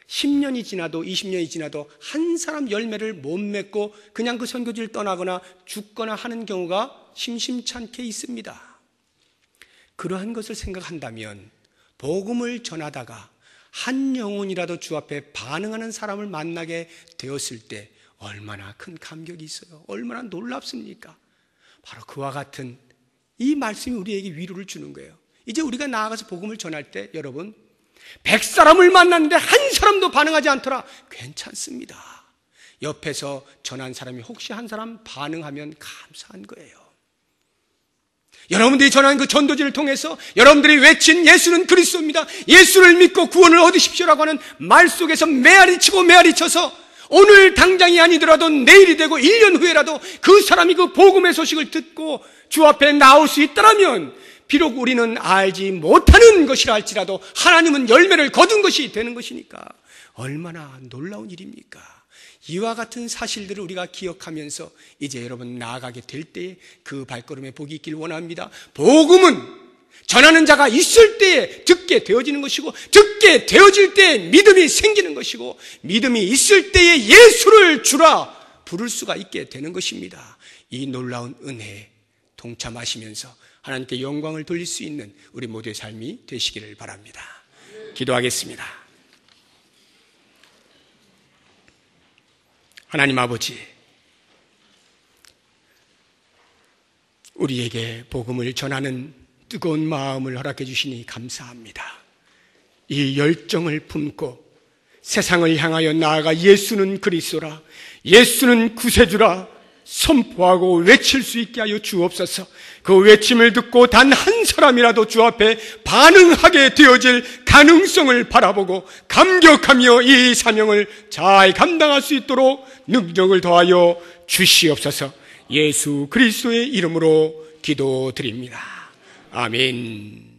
10년이 지나도 20년이 지나도 한 사람 열매를 못 맺고 그냥 그 선교지를 떠나거나 죽거나 하는 경우가 심심찮게 있습니다. 그러한 것을 생각한다면 복음을 전하다가 한 영혼이라도 주 앞에 반응하는 사람을 만나게 되었을 때 얼마나 큰 감격이 있어요. 얼마나 놀랍습니까? 바로 그와 같은 이 말씀이 우리에게 위로를 주는 거예요. 이제 우리가 나아가서 복음을 전할 때 여러분, 100사람을 만났는데 한 사람도 반응하지 않더라, 괜찮습니다. 옆에서 전한 사람이 혹시 한 사람 반응하면 감사한 거예요. 여러분들이 전한 그 전도지를 통해서 여러분들이 외친 예수는 그리스도입니다, 예수를 믿고 구원을 얻으십시오라고 하는 말 속에서 메아리치고 메아리쳐서 오늘 당장이 아니더라도 내일이 되고 1년 후에라도 그 사람이 그 복음의 소식을 듣고 주 앞에 나올 수 있다면, 비록 우리는 알지 못하는 것이라 할지라도 하나님은 열매를 거둔 것이 되는 것이니까 얼마나 놀라운 일입니까? 이와 같은 사실들을 우리가 기억하면서 이제 여러분 나아가게 될 때에 그 발걸음에 복이 있길 원합니다. 복음은 전하는 자가 있을 때에 듣게 되어지는 것이고, 듣게 되어질 때에 믿음이 생기는 것이고, 믿음이 있을 때에 예수를 주라 부를 수가 있게 되는 것입니다. 이 놀라운 은혜에 동참하시면서 하나님께 영광을 돌릴 수 있는 우리 모두의 삶이 되시기를 바랍니다. 기도하겠습니다. 하나님 아버지, 우리에게 복음을 전하는 뜨거운 마음을 허락해 주시니 감사합니다. 이 열정을 품고 세상을 향하여 나아가 예수는 그리스도라, 예수는 구세주라 선포하고 외칠 수 있게 하여 주옵소서. 그 외침을 듣고 단 한 사람이라도 주 앞에 반응하게 되어질 가능성을 바라보고 감격하며 이 사명을 잘 감당할 수 있도록 능력을 더하여 주시옵소서. 예수 그리스도의 이름으로 기도드립니다. 아멘.